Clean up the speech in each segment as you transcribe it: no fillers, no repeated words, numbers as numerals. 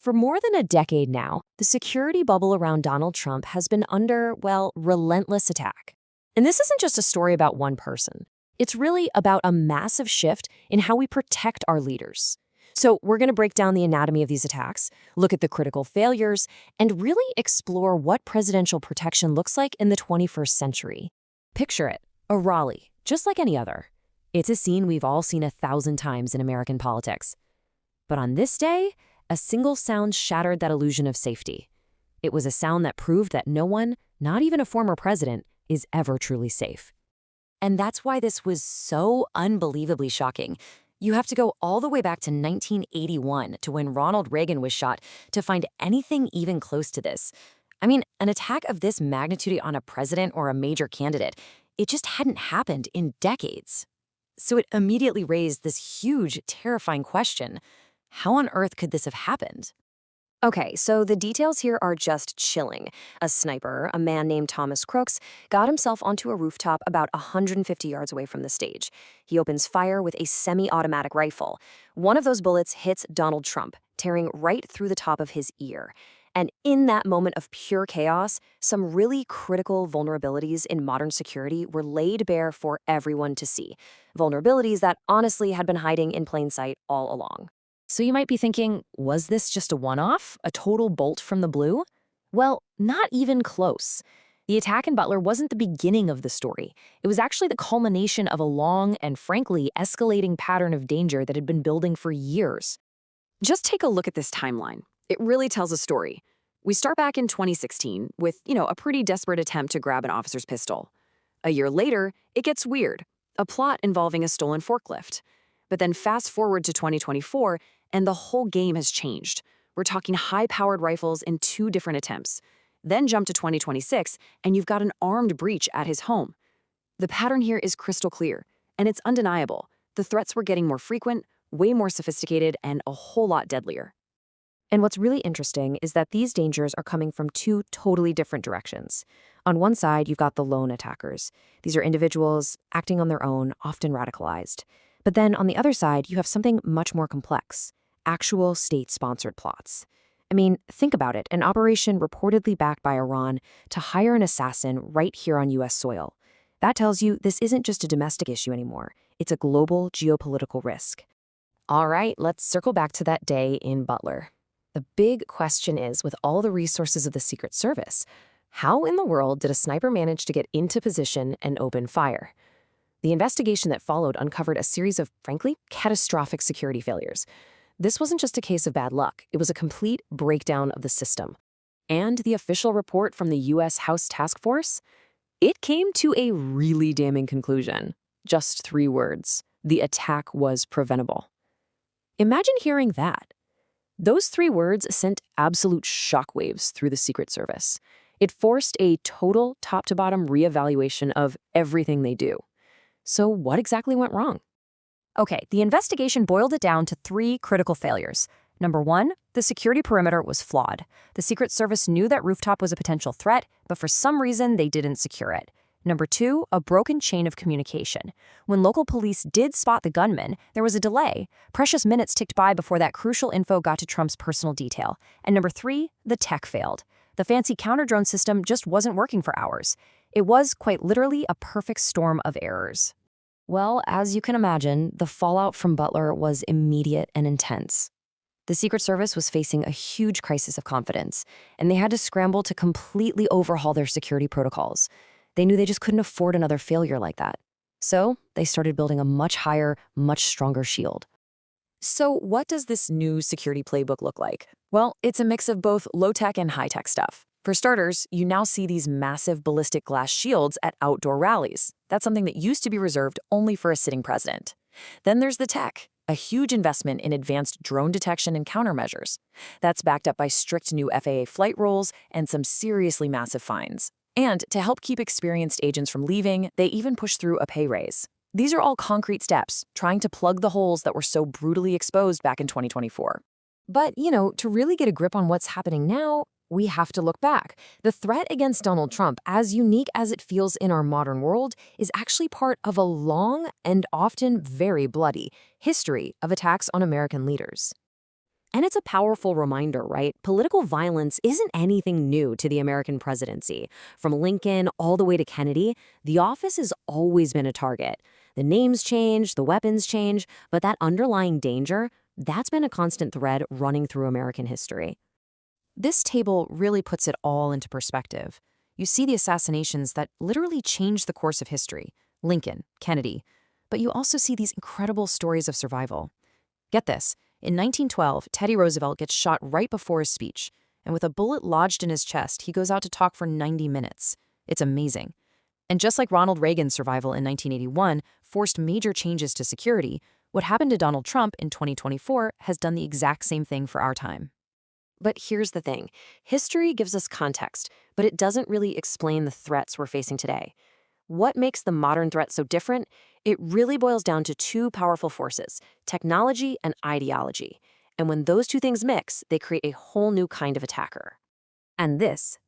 For more than a decade now, the security bubble around Donald Trump has been under, well, relentless attack. And this isn't just a story about one person. It's really about a massive shift in how we protect our leaders. So we're going to break down the anatomy of these attacks, look at the critical failures, and really explore what presidential protection looks like in the 21st century. Picture it, a rally, just like any other. It's a scene we've all seen 1,000 times in American politics. But on this day, a single sound shattered that illusion of safety. It was a sound that proved that no one, not even a former president, is ever truly safe. And that's why this was so unbelievably shocking. You have to go all the way back to 1981 to when Ronald Reagan was shot to find anything even close to this. I mean, an attack of this magnitude on a president or a major candidate, it just hadn't happened in decades. So it immediately raised this huge, terrifying question. How on earth could this have happened? Okay, so the details here are just chilling. A sniper, a man named Thomas Crooks, got himself onto a rooftop about 150 yards away from the stage. He opens fire with a semi-automatic rifle. One of those bullets hits Donald Trump, tearing right through the top of his ear. And in that moment of pure chaos, some really critical vulnerabilities in modern security were laid bare for everyone to see. Vulnerabilities that honestly had been hiding in plain sight all along. So you might be thinking, was this just a one-off, a total bolt from the blue? Well, not even close. The attack in Butler wasn't the beginning of the story. It was actually the culmination of a long and, frankly, escalating pattern of danger that had been building for years. Just take a look at this timeline. It really tells a story. We start back in 2016 with, a pretty desperate attempt to grab an officer's pistol. A year later, it gets weird, a plot involving a stolen forklift. But then fast forward to 2024, and the whole game has changed. We're talking high-powered rifles in 2 different attempts. Then jump to 2026, and you've got an armed breach at his home. The pattern here is crystal clear, and it's undeniable. The threats were getting more frequent, way more sophisticated, and a whole lot deadlier. And what's really interesting is that these dangers are coming from 2 totally different directions. On one side, you've got the lone attackers. These are individuals acting on their own, often radicalized. But then on the other side, you have something much more complex. Actual state-sponsored plots. I mean, think about it, an operation reportedly backed by Iran to hire an assassin right here on U.S. soil. That tells you this isn't just a domestic issue anymore. It's a global geopolitical risk. All right, let's circle back to that day in Butler. The big question is, with all the resources of the Secret Service, how in the world did a sniper manage to get into position and open fire? The investigation that followed uncovered a series of, frankly, catastrophic security failures. This wasn't just a case of bad luck. It was a complete breakdown of the system. And the official report from the U.S. House Task Force? It came to a really damning conclusion. Just 3 words. The attack was preventable. Imagine hearing that. Those 3 words sent absolute shockwaves through the Secret Service. It forced a total top-to-bottom reevaluation of everything they do. So what exactly went wrong? Okay, the investigation boiled it down to 3 critical failures. Number 1, the security perimeter was flawed. The Secret Service knew that rooftop was a potential threat, but for some reason they didn't secure it. Number 2, a broken chain of communication. When local police did spot the gunman, there was a delay. Precious minutes ticked by before that crucial info got to Trump's personal detail. And number 3, the tech failed. The fancy counter-drone system just wasn't working for hours. It was, quite literally, a perfect storm of errors. Well, as you can imagine, the fallout from Butler was immediate and intense. The Secret Service was facing a huge crisis of confidence, and they had to scramble to completely overhaul their security protocols. They knew they just couldn't afford another failure like that. So they started building a much higher, much stronger shield. So what does this new security playbook look like? Well, it's a mix of both low-tech and high-tech stuff. For starters, you now see these massive ballistic glass shields at outdoor rallies. That's something that used to be reserved only for a sitting president. Then there's the tech, a huge investment in advanced drone detection and countermeasures. That's backed up by strict new FAA flight rules and some seriously massive fines. And to help keep experienced agents from leaving, they even push through a pay raise. These are all concrete steps, trying to plug the holes that were so brutally exposed back in 2024. But, to really get a grip on what's happening now, we have to look back. The threat against Donald Trump, as unique as it feels in our modern world, is actually part of a long and often very bloody history of attacks on American leaders. And it's a powerful reminder, right? Political violence isn't anything new to the American presidency. From Lincoln all the way to Kennedy, the office has always been a target. The names change, the weapons change, but that underlying danger, that's been a constant thread running through American history. This table really puts it all into perspective. You see the assassinations that literally changed the course of history, Lincoln, Kennedy, but you also see these incredible stories of survival. Get this, in 1912, Teddy Roosevelt gets shot right before his speech, and with a bullet lodged in his chest, he goes out to talk for 90 minutes. It's amazing. And just like Ronald Reagan's survival in 1981 forced major changes to security, what happened to Donald Trump in 2024 has done the exact same thing for our time. But here's the thing. History gives us context, but it doesn't really explain the threats we're facing today. What makes the modern threat so different? It really boils down to two powerful forces, technology and ideology. And when those two things mix, they create a whole new kind of attacker. And this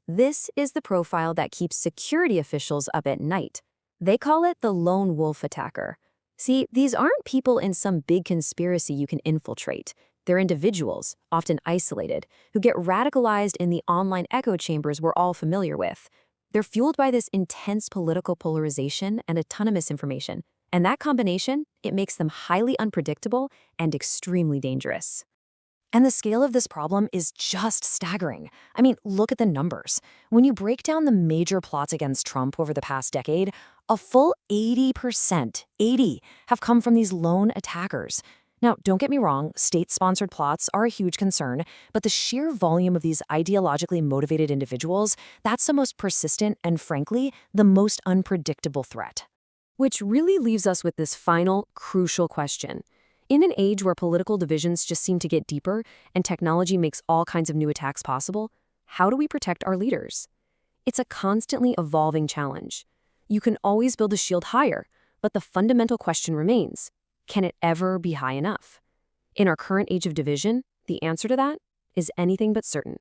is the profile that keeps security officials up at night. They call it the lone wolf attacker. See, these aren't people in some big conspiracy you can infiltrate. They're individuals, often isolated, who get radicalized in the online echo chambers we're all familiar with. They're fueled by this intense political polarization and a ton of misinformation. And that combination, it makes them highly unpredictable and extremely dangerous. And the scale of this problem is just staggering. I mean, look at the numbers. When you break down the major plots against Trump over the past decade, a full 80%, 80, have come from these lone attackers. Now, don't get me wrong, state-sponsored plots are a huge concern, but the sheer volume of these ideologically motivated individuals, that's the most persistent and, frankly, the most unpredictable threat. Which really leaves us with this final, crucial question. In an age where political divisions just seem to get deeper and technology makes all kinds of new attacks possible, how do we protect our leaders? It's a constantly evolving challenge. You can always build a shield higher, but the fundamental question remains. Can it ever be high enough? In our current age of division, the answer to that is anything but certain.